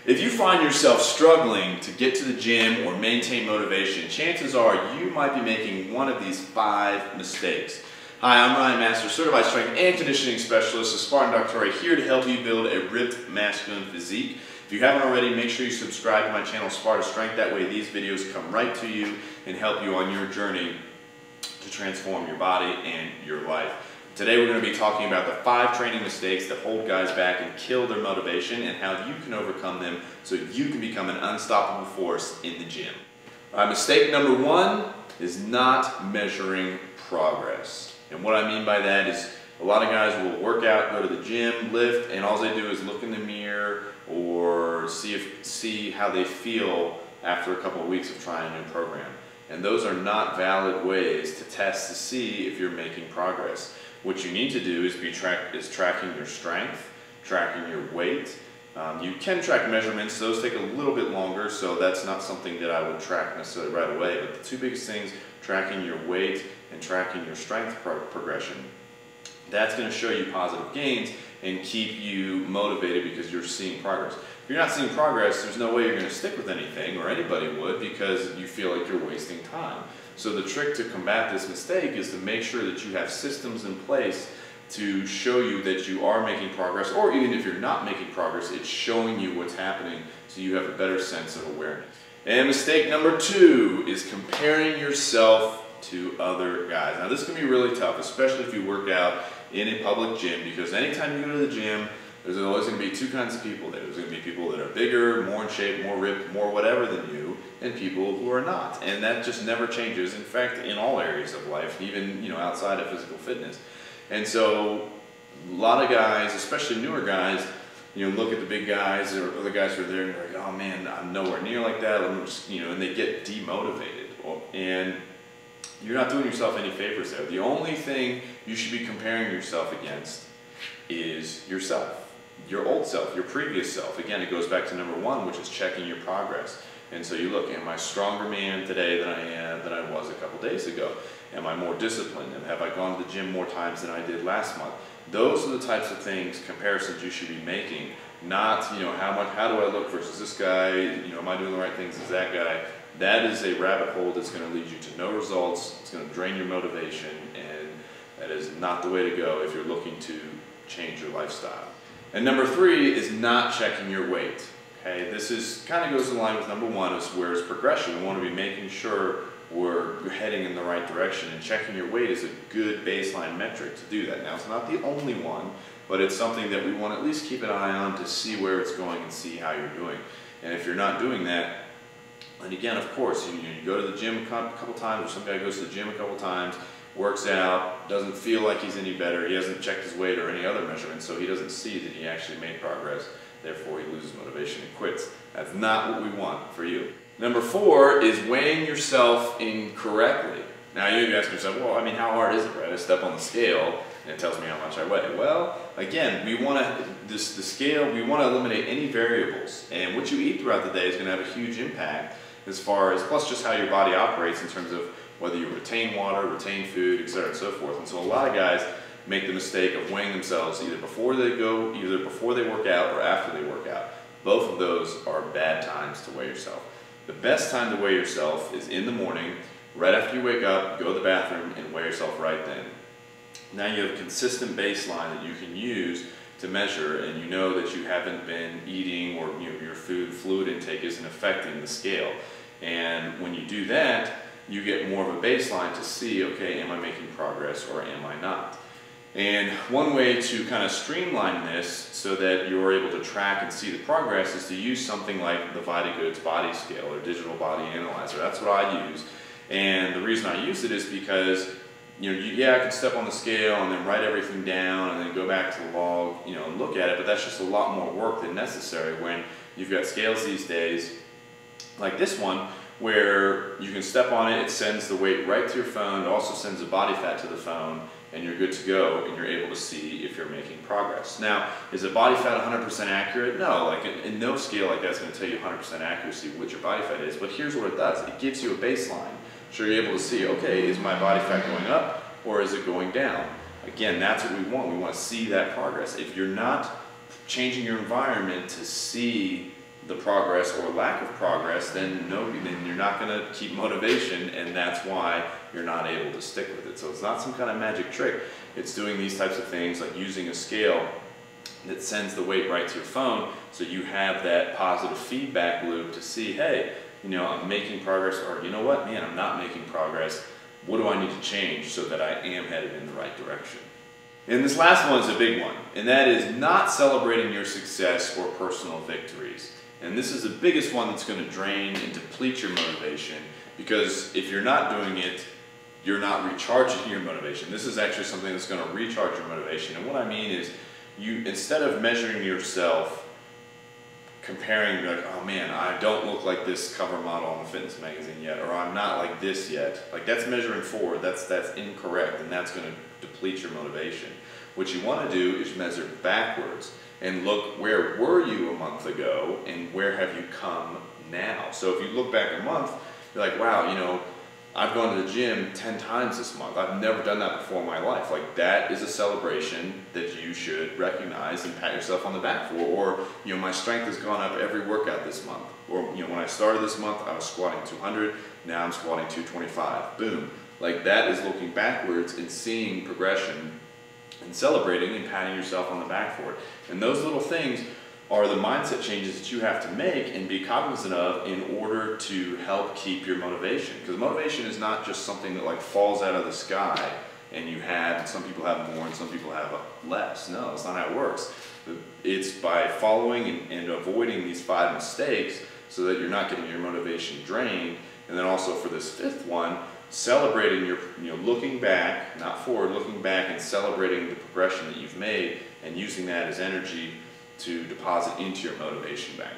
If you find yourself struggling to get to the gym or maintain motivation, chances are you might be making one of these 5 mistakes. Hi, I'm Ryan Master, Certified Strength and Conditioning Specialist of Spartan Doctor, here to help you build a ripped masculine physique. If you haven't already, make sure you subscribe to my channel, Spartan Strength. That way these videos come right to you and help you on your journey to transform your body and your life. Today we're going to be talking about the 5 training mistakes that hold guys back and kill their motivation, and how you can overcome them so you can become an unstoppable force in the gym. Mistake number 1 is not measuring progress. And what I mean by that is a lot of guys will work out, go to the gym, lift, and all they do is look in the mirror or see how they feel after a couple of weeks of trying a new program. And those are not valid ways to test to see if you're making progress. What you need to do is tracking your strength, tracking your weight. You can track measurements. Those take a little bit longer, so that's not something that I would track necessarily right away. But the 2 biggest things, tracking your weight and tracking your strength progression. That's going to show you positive gains and keep you motivated because you're seeing progress. If you're not seeing progress, there's no way you're going to stick with anything, or anybody would, because you feel like you're wasting time. So the trick to combat this mistake is to make sure that you have systems in place to show you that you are making progress, or even if you're not making progress, it's showing you what's happening so you have a better sense of awareness. And mistake number 2 is comparing yourself to other guys. Now this can be really tough, especially if you work out in a public gym, because anytime you go to the gym, there's always going to be 2 kinds of people there. There's going to be people that are bigger, more in shape, more ripped, more whatever than you, and people who are not. And that just never changes, in fact, in all areas of life, even outside of physical fitness. And so a lot of guys, especially newer guys, look at the big guys or the guys who are there and they're like, oh man, I'm nowhere near like that. I'm just, and they get demotivated. And you're not doing yourself any favors there. The only thing you should be comparing yourself against is yourself. Your old self, your previous self. Again, it goes back to number 1, which is checking your progress. And so you look, am I a stronger man today than I was a couple days ago? Am I more disciplined? And have I gone to the gym more times than I did last month? Those are the types of things, comparisons you should be making. Not, how do I look versus this guy? Am I doing the right things as that guy? That is a rabbit hole that's going to lead you to no results. It's going to drain your motivation, and that is not the way to go if you're looking to change your lifestyle. And number 3 is not checking your weight. Okay, this is kind of goes in line with number 1, is where it's progression. We want to be making sure we're heading in the right direction, and checking your weight is a good baseline metric to do that. Now, it's not the only one, but it's something that we want to at least keep an eye on to see where it's going and see how you're doing. And if you're not doing that, and again, of course, you go to the gym a couple times, or some guy goes to the gym a couple times, works out, doesn't feel like he's any better, he hasn't checked his weight or any other measurements, so he doesn't see that he actually made progress, therefore he loses motivation and quits. That's not what we want for you. Number 4 is weighing yourself incorrectly. Now you ask yourself, well, how hard is it, right? I step on the scale and it tells me how much I weigh. Well, again, we want to, we want to eliminate any variables, and what you eat throughout the day is going to have a huge impact as far as, plus just how your body operates in terms of whether you retain water, retain food, etc. and so forth. And so a lot of guys make the mistake of weighing themselves either before they work out or after they work out. Both of those are bad times to weigh yourself. The best time to weigh yourself is in the morning, right after you wake up, go to the bathroom and weigh yourself right then. Now you have a consistent baseline that you can use to measure, and you know that you haven't been eating, or your fluid intake isn't affecting the scale. And when you do that, you get more of a baseline to see, okay, am I making progress or am I not? And one way to kind of streamline this so that you're able to track and see the progress is to use something like the VitaGoods Body Scale or Digital Body Analyzer. That's what I use. And the reason I use it is because I can step on the scale and then write everything down and then go back to the log, and look at it, but that's just a lot more work than necessary when you've got scales these days like this one, where you can step on it, it sends the weight right to your phone, it also sends the body fat to the phone, and you're good to go, and you're able to see if you're making progress. Now, is the body fat 100% accurate? No, in no scale like that's going to tell you 100% accuracy what your body fat is, but here's what it does. It gives you a baseline. So you're able to see, okay, is my body fat going up or is it going down? Again, that's what we want. We want to see that progress. If you're not changing your environment to see the progress or lack of progress, then you're not going to keep motivation, and that's why you're not able to stick with it. So it's not some kind of magic trick. It's doing these types of things like using a scale that sends the weight right to your phone, so you have that positive feedback loop to see, hey, you know, I'm making progress, or you know what, man, I'm not making progress. What do I need to change so that I am headed in the right direction? And this last one is a big one, and that is not celebrating your success or personal victories. And this is the biggest one that's going to drain and deplete your motivation, because if you're not doing it, you're not recharging your motivation. This is actually something that's going to recharge your motivation. And what I mean is, you, instead of measuring yourself, comparing, like, oh man, I don't look like this cover model on the fitness magazine yet, or I'm not like this yet. Like, that's measuring forward. That's incorrect, and that's going to deplete your motivation. What you want to do is measure backwards and look, where were you a month ago and where have you come now? So if you look back a month, you're like, wow, you know, I've gone to the gym 10 times this month. I've never done that before in my life. Like, that is a celebration that you should recognize and pat yourself on the back for. Or, you know, my strength has gone up every workout this month. Or, you know, when I started this month, I was squatting 200. Now I'm squatting 225. Boom. Like, that is looking backwards and seeing progression and celebrating and patting yourself on the back for it. And those little things are the mindset changes that you have to make and be cognizant of in order to help keep your motivation. Because motivation is not just something that like falls out of the sky and you have, and some people have more and some people have less. No, that's not how it works. It's by following and avoiding these 5 mistakes so that you're not getting your motivation drained. And then also for this 5th one, celebrating your, you know, looking back, not forward, looking back and celebrating the progression that you've made and using that as energy to deposit into your motivation bank.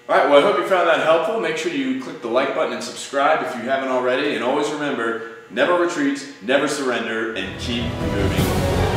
Alright, well, I hope you found that helpful. Make sure you click the like button and subscribe if you haven't already. And always remember, never retreat, never surrender, and keep moving forward.